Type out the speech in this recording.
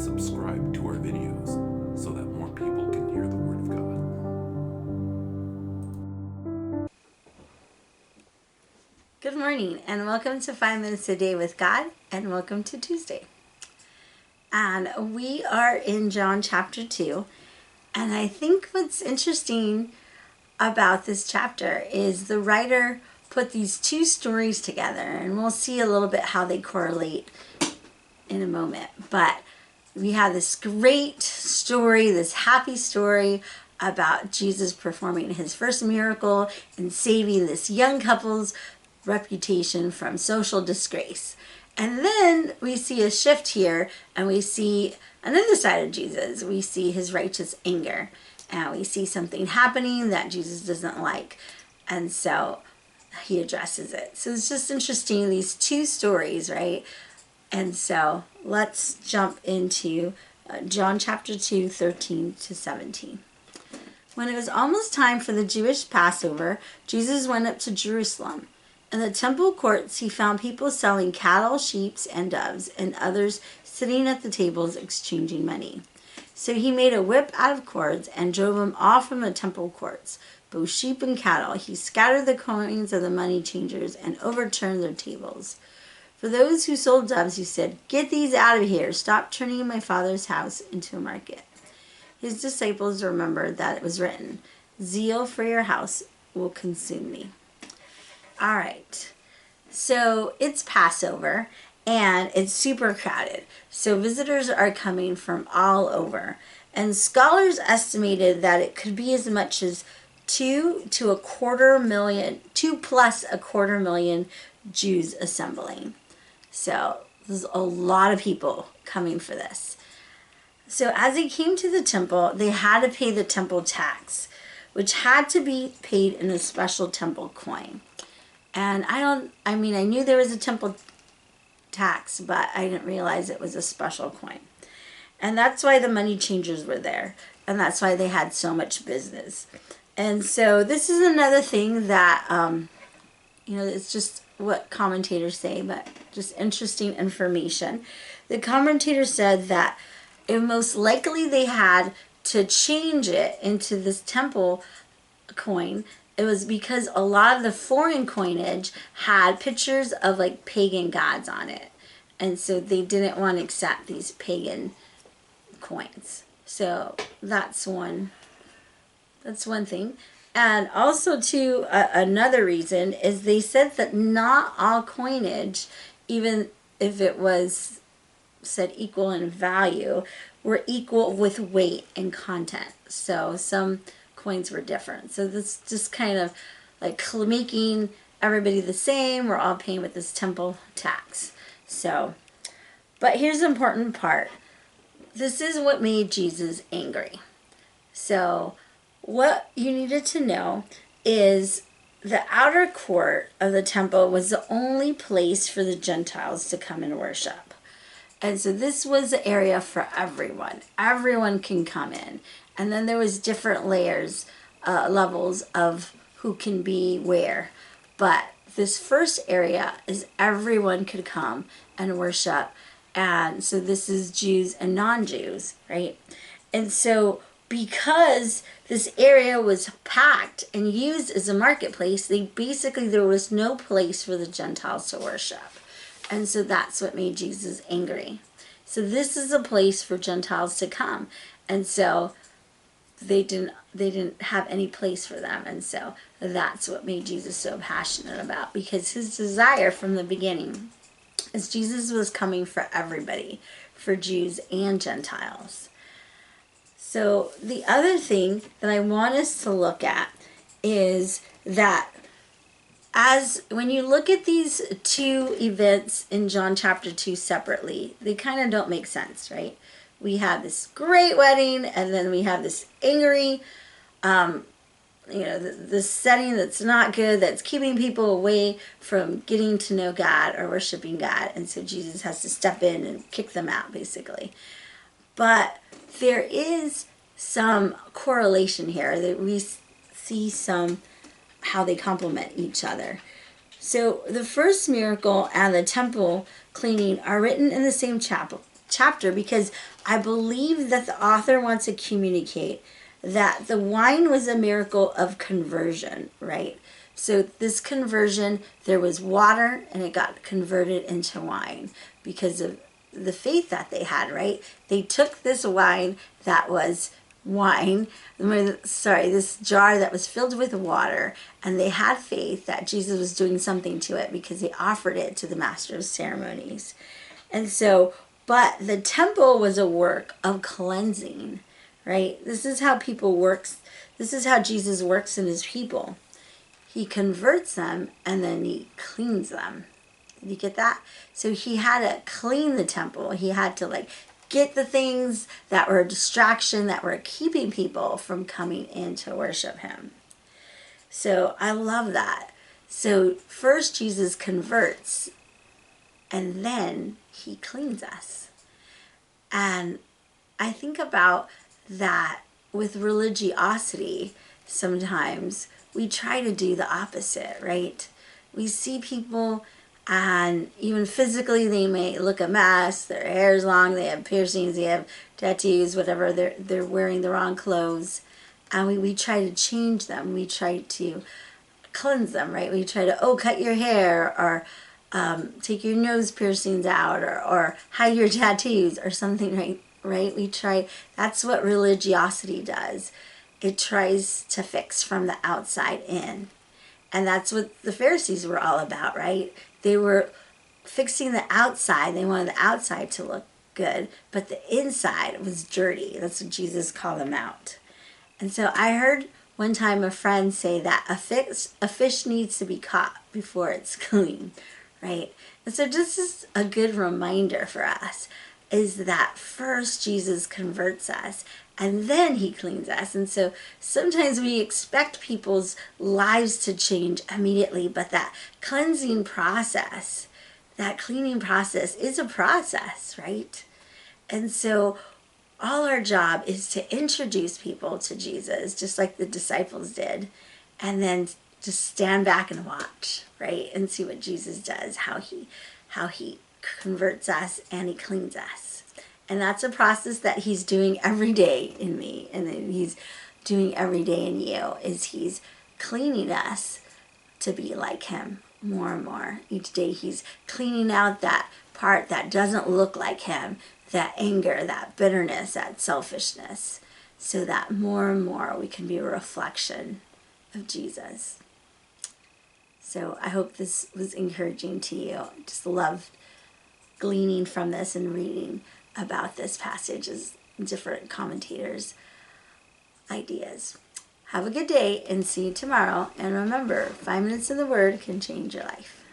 subscribe to our videos so that more people can hear the Word of God. Good morning and welcome to 5 Minutes a Day with God, and welcome to Tuesday. And we are in John chapter 2, and I think what's interesting about this chapter is the writer put these two stories together, and we'll see a little bit how they correlate in a moment. But we have this great story, this happy story about Jesus performing his first miracle and saving this young couple's reputation from social disgrace. And then we see a shift here, and we see another side of Jesus. We see his righteous anger, and we see something happening that Jesus doesn't like, and so he addresses it. So it's just interesting, these two stories, right? And so let's jump into John chapter 2, 13 to 17. When it was almost time for the Jewish Passover, Jesus went up to Jerusalem. In the temple courts, he found people selling cattle, sheep, and doves, and others sitting at the tables exchanging money. So he made a whip out of cords and drove them off from the temple courts, both sheep and cattle. He scattered the coins of the money changers and overturned their tables. For those who sold doves, he said, "Get these out of here. Stop turning my Father's house into a market." His disciples remembered that it was written, "Zeal for your house will consume me." All right. So it's Passover, and it's super crowded. So visitors are coming from all over. And scholars estimated that it could be as much as 2 plus a quarter million Jews assembling. So there's a lot of people coming for this. So as they came to the temple, they had to pay the temple tax, which had to be paid in a special temple coin. And I knew there was a temple tax, but I didn't realize it was a special coin. And that's why the money changers were there. And that's why they had so much business. And so this is another thing that, it's just what commentators say, but just interesting information. The commentator said that it most likely they had to change it into this temple coin. It was because a lot of the foreign coinage had pictures of like pagan gods on it. And so they didn't want to accept these pagan coins. So that's one thing. And also, too, another reason is they said that not all coinage, even if it was said equal in value, were equal with weight and content. So some coins were different. So this just kind of like making everybody the same. We're all paying with this temple tax. So, but here's the important part. This is what made Jesus angry. So what you needed to know is the outer court of the temple was the only place for the Gentiles to come and worship. And so this was the area for everyone. Everyone can come in. And then there was different levels of who can be where. But this first area is everyone could come and worship. And so this is Jews and non-Jews, right? And so because this area was packed and used as a marketplace, there was no place for the Gentiles to worship. And so that's what made Jesus angry. So this is a place for Gentiles to come. And so they didn't have any place for them. And so that's what made Jesus so passionate about, because his desire from the beginning is Jesus was coming for everybody, for Jews and Gentiles. So the other thing that I want us to look at is that when you look at these two events in John chapter 2 separately, they kind of don't make sense, right? We have this great wedding, and then we have this angry, this setting that's not good, that's keeping people away from getting to know God or worshiping God. And so Jesus has to step in and kick them out, basically. But there is some correlation here that we see how they complement each other. So the first miracle and the temple cleaning are written in the same chapter, chapter because I believe that the author wants to communicate that the wine was a miracle of conversion, right? So this conversion, there was water and it got converted into wine because of the faith that they had, right? They took this wine that was this jar that was filled with water, and they had faith that Jesus was doing something to it because they offered it to the master of ceremonies. And so, but the temple was a work of cleansing, right? This is how people works. This is how Jesus works in his people. He converts them and then he cleans them. Did you get that? So he had to clean the temple. He had to get the things that were a distraction that were keeping people from coming in to worship him. So I love that. So first Jesus converts and then he cleans us. And I think about that with religiosity. Sometimes we try to do the opposite, right? We see people and even physically they may look a mess, their hair's long, they have piercings, they have tattoos, whatever, they're wearing the wrong clothes. And we try to change them. We try to cleanse them, right? We try to, cut your hair, or take your nose piercings out, or hide your tattoos or something, right? We try, that's what religiosity does. It tries to fix from the outside in. And that's what the Pharisees were all about, right? They were fixing the outside. They wanted the outside to look good, but the inside was dirty. That's what Jesus called them out. And so I heard one time a friend say that a fish needs to be caught before it's clean, right? And so this is a good reminder for us, is that first Jesus converts us and then he cleans us. And so sometimes we expect people's lives to change immediately, but that cleansing process, that cleaning process is a process, right? And so all our job is to introduce people to Jesus, just like the disciples did, and then just stand back and watch, right? And see what Jesus does, how he converts us and he cleans us. And that's a process that he's doing every day in me, and that he's doing every day in you, is he's cleaning us to be like him more and more. Each day he's cleaning out that part that doesn't look like him, that anger, that bitterness, that selfishness, so that more and more we can be a reflection of Jesus. So I hope this was encouraging to you. Just love gleaning from this and reading about this passage as different commentators' ideas. Have a good day and see you tomorrow. And remember, 5 minutes in the Word can change your life.